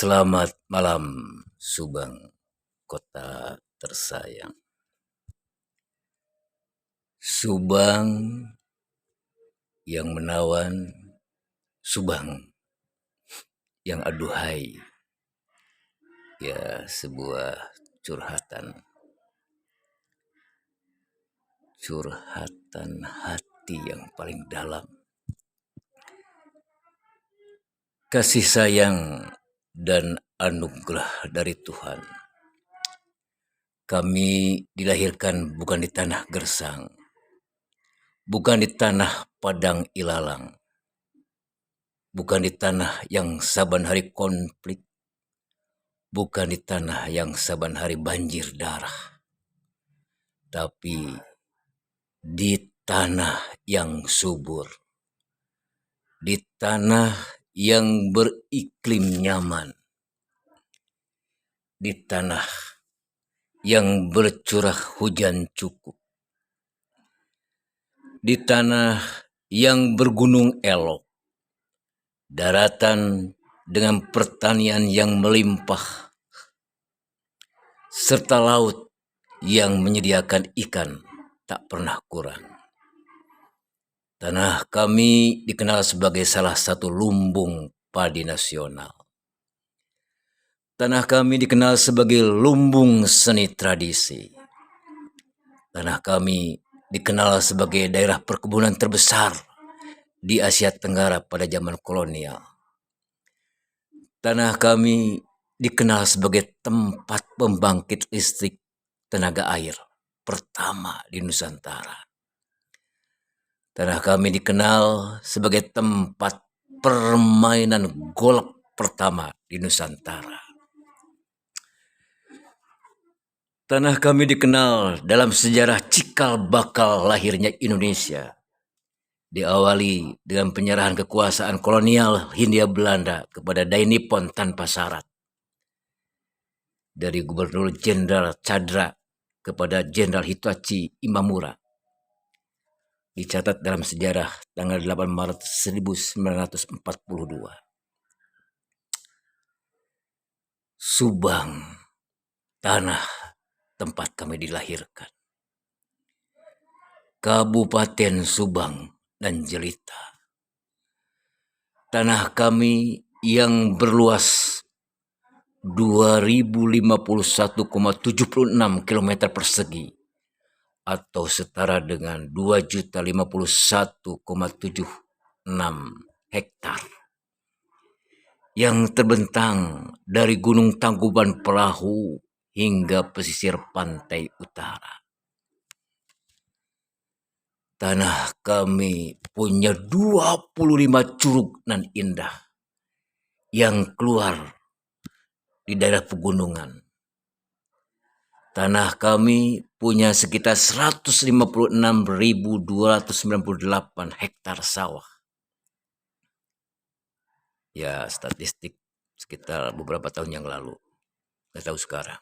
Selamat malam, Subang, kota tersayang. Subang yang menawan, Subang yang aduhai. Ya, sebuah curhatan hati yang paling dalam. Kasih sayang dan anugerah dari Tuhan. Kami dilahirkan bukan di tanah gersang, bukan di tanah padang ilalang, bukan di tanah yang saban hari konflik, bukan di tanah yang saban hari banjir darah, tapi di tanah yang subur, di tanah yang beriklim nyaman, di tanah yang bercurah hujan cukup, di tanah yang bergunung elok, daratan dengan pertanian yang melimpah, serta laut yang menyediakan ikan tak pernah kurang. Tanah kami dikenal sebagai salah satu lumbung padi nasional. Tanah kami dikenal sebagai lumbung seni tradisi. Tanah kami dikenal sebagai daerah perkebunan terbesar di Asia Tenggara pada zaman kolonial. Tanah kami dikenal sebagai tempat pembangkit listrik tenaga air pertama di Nusantara. Tanah kami dikenal sebagai tempat permainan golf pertama di Nusantara. Tanah kami dikenal dalam sejarah cikal bakal lahirnya Indonesia. Diawali dengan penyerahan kekuasaan kolonial Hindia Belanda kepada Dai Nippon tanpa syarat. Dari Gubernur Jenderal Tjadra kepada Jenderal Hitachi Imamura. Dicatat dalam sejarah tanggal 8 Maret 1942. Subang, tanah tempat kami dilahirkan. Kabupaten Subang dan Jelita. Tanah kami yang berluas 2051,76 km persegi atau setara dengan 2.051,76 hektar yang terbentang dari Gunung Tangkuban Perahu hingga pesisir pantai utara. Tanah kami punya 25 curug nan indah yang keluar di daerah pegunungan. Tanah kami punya sekitar 156.298 hektar sawah. Ya, statistik sekitar beberapa tahun yang lalu. Nggak tahu sekarang.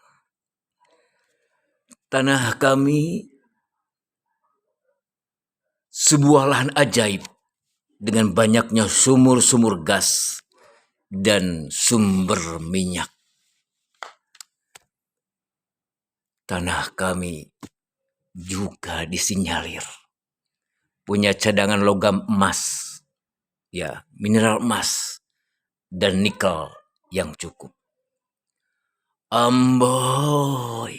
Tanah kami sebuah lahan ajaib dengan banyaknya sumur-sumur gas dan sumber minyak. Tanah kami juga disinyalir punya cadangan logam emas, ya, mineral emas dan nikel yang cukup. Amboi,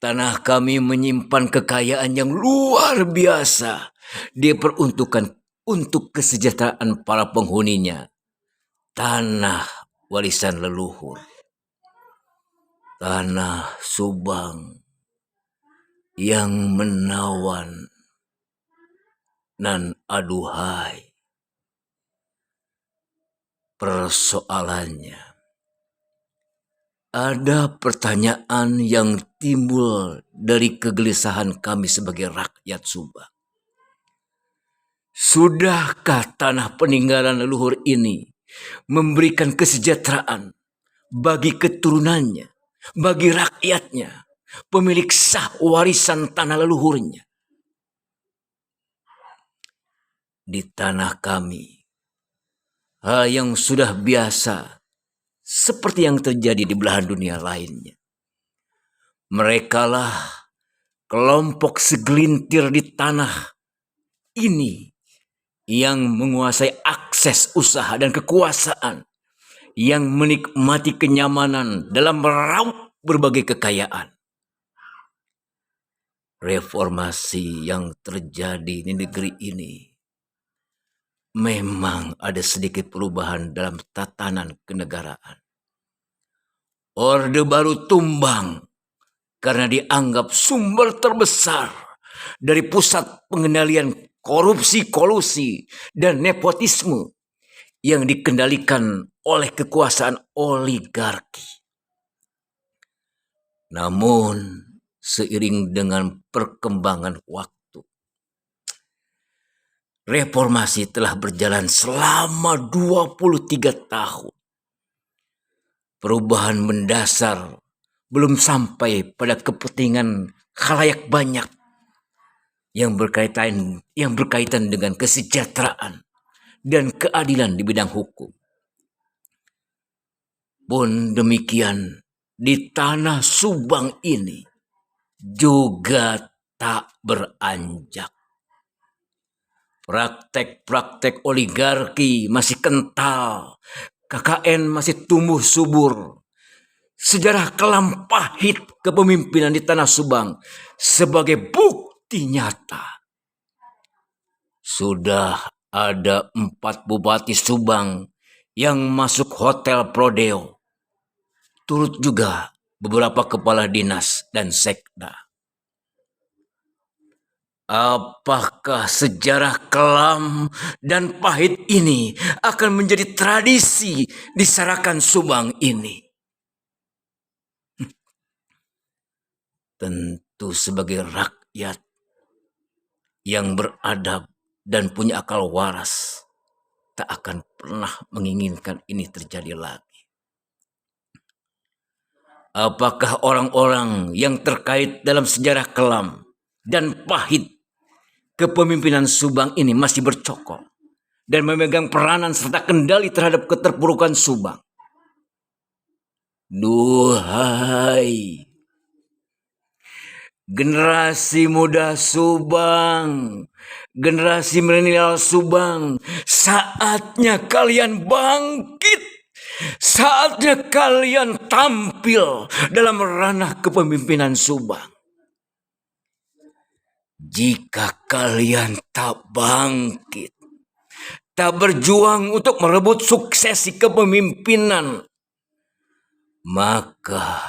tanah kami menyimpan kekayaan yang luar biasa. Diperuntukkan untuk kesejahteraan para penghuninya. Tanah warisan leluhur. Tanah Subang yang menawan nan aduhai. Persoalannya, ada pertanyaan yang timbul dari kegelisahan kami sebagai rakyat Subang. Sudahkah tanah peninggalan leluhur ini memberikan kesejahteraan bagi keturunannya, bagi rakyatnya, pemilik sah warisan tanah leluhurnya? Di tanah kami, hal yang sudah biasa seperti yang terjadi di belahan dunia lainnya. Merekalah kelompok segelintir di tanah ini yang menguasai akses usaha dan kekuasaan, yang menikmati kenyamanan dalam meraup berbagai kekayaan. Reformasi yang terjadi di negeri ini memang ada sedikit perubahan dalam tatanan kenegaraan. Orde Baru tumbang karena dianggap sumber terbesar dari pusat pengendalian korupsi, kolusi, dan nepotisme yang dikendalikan oleh kekuasaan oligarki. Namun, seiring dengan perkembangan waktu, reformasi telah berjalan selama 23 tahun. Perubahan mendasar belum sampai pada kepentingan khalayak banyak yang berkaitan dengan kesejahteraan dan keadilan di bidang hukum. Pun demikian, di tanah Subang ini juga tak beranjak. Praktek-praktek oligarki masih kental, KKN masih tumbuh subur. Sejarah kelam pahit kepemimpinan di tanah Subang sebagai bukti nyata. Sudah ada 4 bupati Subang yang masuk hotel Prodeo. Turut juga beberapa kepala dinas dan sekda. Apakah sejarah kelam dan pahit ini akan menjadi tradisi di Sarakan Subang ini? Tentu sebagai rakyat yang beradab dan punya akal waras, tak akan pernah menginginkan ini terjadi lagi. Apakah orang-orang yang terkait dalam sejarah kelam dan pahit kepemimpinan Subang ini masih bercokol dan memegang peranan serta kendali terhadap keterpurukan Subang? Duhai generasi muda Subang, generasi milenial Subang, saatnya kalian bangkit. Saatnya kalian tampil dalam ranah kepemimpinan Subang. Jika kalian tak bangkit, tak berjuang untuk merebut suksesi kepemimpinan, maka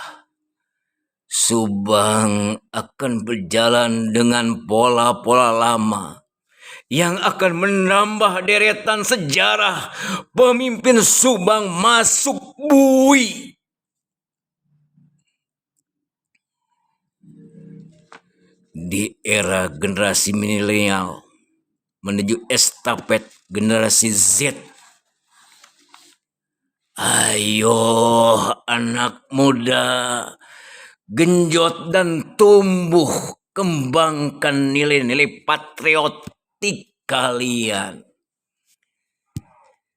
Subang akan berjalan dengan pola-pola lama yang akan menambah deretan sejarah pemimpin Subang masuk bui. Di era generasi milenial menuju estafet generasi Z. Ayo anak muda, genjot dan tumbuh kembangkan nilai-nilai patriotik kalian.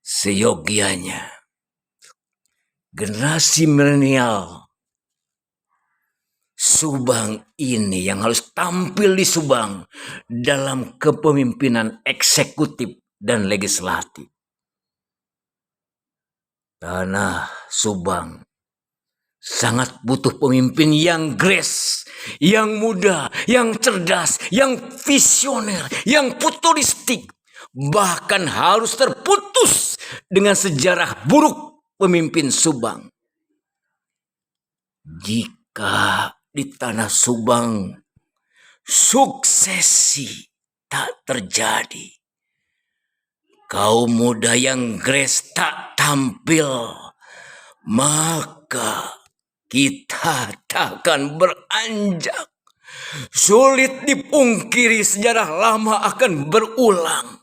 Seyogianya generasi milenial Subang ini yang harus tampil di Subang dalam kepemimpinan eksekutif dan legislatif. Tanah Subang sangat butuh pemimpin yang grace, yang muda, yang cerdas, yang visioner, yang futuristik. Bahkan harus terputus dengan sejarah buruk pemimpin Subang. Jika di tanah Subang suksesi tak terjadi, kaum muda yang grace tak tampil, maka kita takkan beranjak. Sulit dipungkiri sejarah lama akan berulang.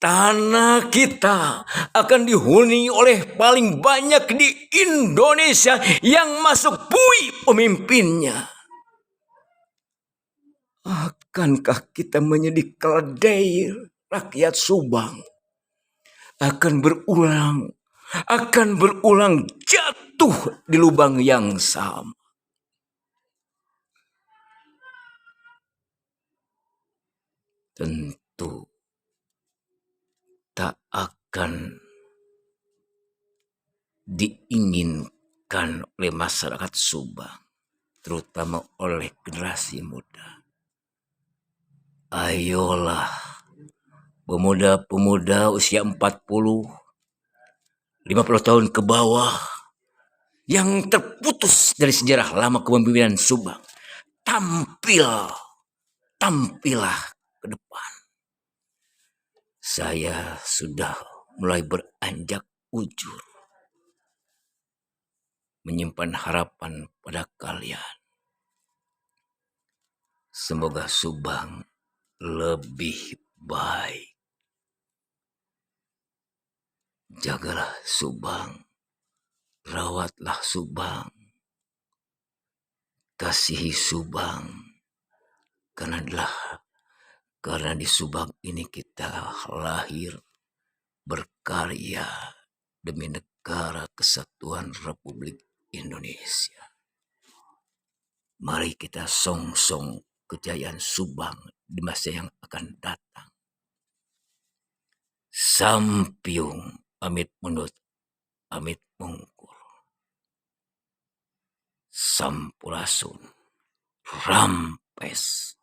Tanah kita akan dihuni oleh paling banyak di Indonesia yang masuk bui pemimpinnya. Akankah kita menjadi keledai rakyat Subang? Akan berulang akan berulang jatuh di lubang yang sama. Tentu tak akan diinginkan oleh masyarakat Subang, terutama oleh generasi muda. Ayolah, pemuda-pemuda usia 40, 50 tahun ke bawah yang terputus dari sejarah lama kepemimpinan Subang, tampillah ke depan. Saya sudah mulai beranjak ujur, menyimpan harapan pada kalian. Semoga Subang lebih baik. Jagalah Subang, rawatlah Subang, kasihi Subang, karena di Subang ini kita lahir berkarya demi negara kesatuan Republik Indonesia. Mari kita song-song kejayaan Subang di masa yang akan datang. Sampiung amit munut, amit mungkur. Sampurasun, rampes.